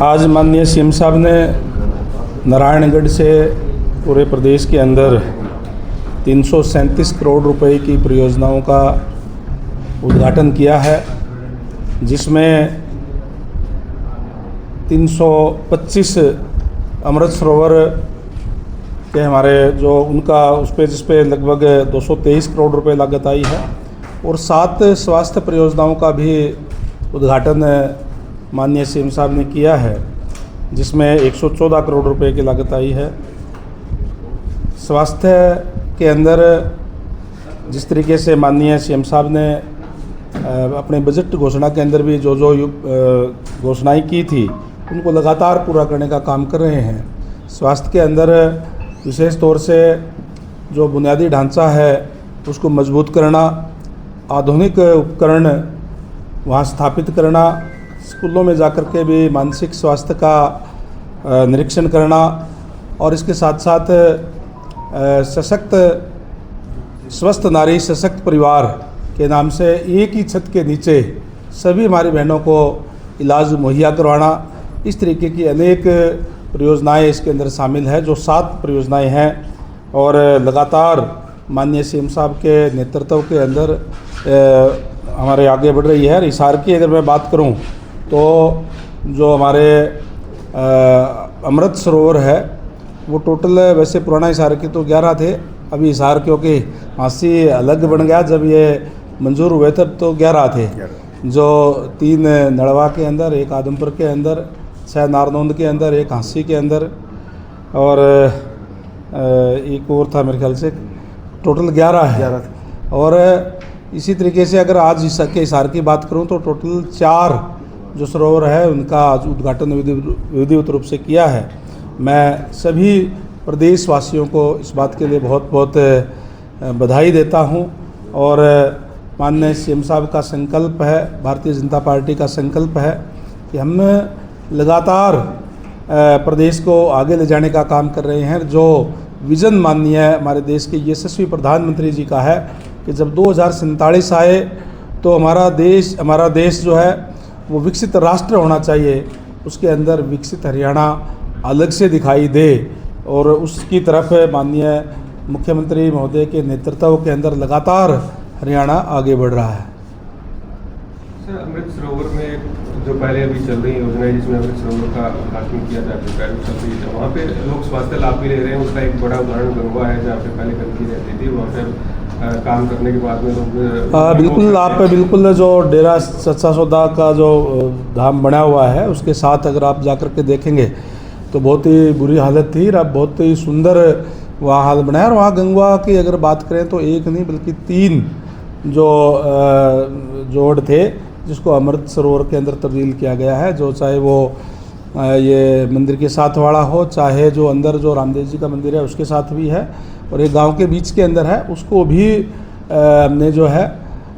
आज माननीय सीएम साहब ने नारायणगढ़ से पूरे प्रदेश के अंदर 337 करोड़ रुपए की परियोजनाओं का उद्घाटन किया है, जिसमें 325 अमृत सरोवर के हमारे जो उनका जिस पे लगभग 223 करोड़ रुपए लागत आई है, और 7 स्वास्थ्य परियोजनाओं का भी उद्घाटन माननीय सीएम साहब ने किया है, जिसमें 114 करोड़ रुपए की लागत आई है। स्वास्थ्य के अंदर जिस तरीके से माननीय सीएम साहब ने अपने बजट घोषणा के अंदर भी जो घोषणाएं की थी उनको लगातार पूरा करने का काम कर रहे हैं। स्वास्थ्य के अंदर विशेष तौर से जो बुनियादी ढांचा है उसको मजबूत करना, आधुनिक उपकरण वहाँ स्थापित करना, स्कूलों में जाकर के भी मानसिक स्वास्थ्य का निरीक्षण करना, और इसके साथ साथ सशक्त स्वस्थ नारी सशक्त परिवार के नाम से एक ही छत के नीचे सभी हमारी बहनों को इलाज मुहैया करवाना, इस तरीके की अनेक परियोजनाएं इसके अंदर शामिल है। जो 7 परियोजनाएं हैं और लगातार माननीय सीएम साहब के नेतृत्व के अंदर हमारे आगे बढ़ रही है। हिसार की अगर मैं बात करूं तो जो हमारे अमृत सरोवर है वो टोटल, वैसे पुराना हिसार के तो 11 थे, अभी हिसार क्योंकि हांसी अलग बन गया, जब ये मंजूर हुए तब तो 11 थे, जो 3 नड़वा के अंदर, 1 आदमपुर के अंदर, 6 नारनौंद के अंदर, 1 हांसी के अंदर और एक और था मेरे ख्याल से, टोटल 11 है। और इसी तरीके से अगर आज के हिसार की बात करूं तो टोटल 4 जो सरोवर है उनका आज उद्घाटन विधिवत रूप से किया है। मैं सभी प्रदेशवासियों को इस बात के लिए बहुत बहुत बधाई देता हूं, और माननीय सीएम साहब का संकल्प है, भारतीय जनता पार्टी का संकल्प है कि हम लगातार प्रदेश को आगे ले जाने का काम कर रहे हैं। जो विज़न माननीय हमारे देश के यशस्वी प्रधानमंत्री जी का है कि जब 2047 आए तो हमारा देश जो है वो विकसित राष्ट्र होना चाहिए, उसके अंदर विकसित हरियाणा अलग से दिखाई दे, और उसकी तरफ माननीय मुख्यमंत्री महोदय के नेतृत्व के अंदर लगातार हरियाणा आगे बढ़ रहा है। सर, अमृत सरोवर में जो पहले अभी चल रही योजना है जिसमें अमृत सरोवर का उद्घाटन किया जा चुका है, चल रही है, वहाँ पे लोग स्वास्थ्य लाभ भी ले रहे हैं। उसका एक बड़ा उदाहरण गंगवा है, जहाँ पे पहले गंदगी रहती थी, वहाँ पे काम करने के बाद में लोग बिल्कुल आप बिल्कुल जो डेरा सच्चा सौदा का जो धाम बना हुआ है उसके साथ अगर आप जाकर के देखेंगे तो बहुत ही बुरी हालत थी, अब बहुत ही सुंदर वहाँ हाल बनाया। और वहाँ गंगवा की अगर बात करें तो 1 नहीं बल्कि 3 जो जोड़ थे जिसको अमृत सरोवर के अंदर तब्दील किया गया है, जो चाहे वो ये मंदिर के साथ वाला हो, चाहे जो अंदर जो रामदेव जी का मंदिर है उसके साथ भी है, और एक गांव के बीच के अंदर है, उसको भी हमने जो है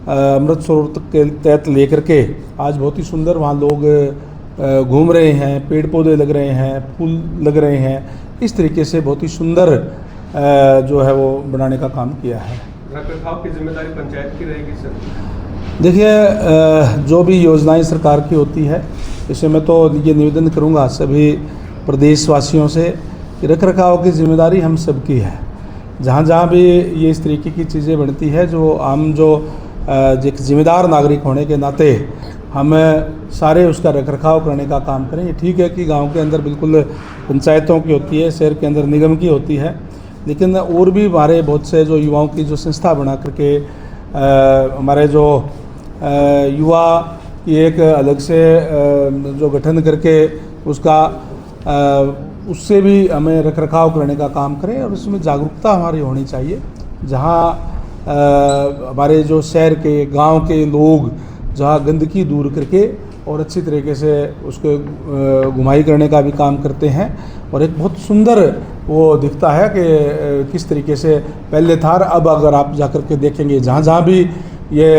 अमृत सरोवर के तहत लेकर के आज बहुत ही सुंदर वहाँ लोग घूम रहे हैं, पेड़ पौधे लग रहे हैं, फूल लग रहे हैं, इस तरीके से बहुत ही सुंदर जो है वो बनाने का काम किया है। रखरखाव की जिम्मेदारी पंचायत की रहेगी सर? देखिए, जो भी योजनाएं सरकार की होती है, इसे मैं तो ये निवेदन करूंगा सभी प्रदेशवासियों से कि रखरखाव की जिम्मेदारी हम सबकी है। जहाँ जहाँ भी ये इस तरीके की चीज़ें बनती है, जो हम जो एक जिम्मेदार नागरिक होने के नाते हम सारे उसका रखरखाव करने का काम करें। ये ठीक है कि गांव के अंदर बिल्कुल पंचायतों की होती है, शहर के अंदर निगम की होती है, लेकिन और भी हमारे बहुत से जो युवाओं की जो संस्था बना करके हमारे जो युवा की एक अलग से जो गठन करके उसका उससे भी हमें रखरखाव करने का काम करें, और उसमें जागरूकता हमारी होनी चाहिए। जहाँ हमारे जो शहर के गांव के लोग जहाँ गंदगी दूर करके और अच्छी तरीके से उसको घुमाई करने का भी काम करते हैं, और एक बहुत सुंदर वो दिखता है कि किस तरीके से पहले था, अब अगर आप जाकर के देखेंगे जहाँ जहाँ भी ये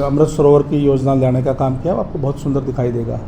अमृत सरोवर की योजना लाने का काम किया आपको बहुत सुंदर दिखाई देगा।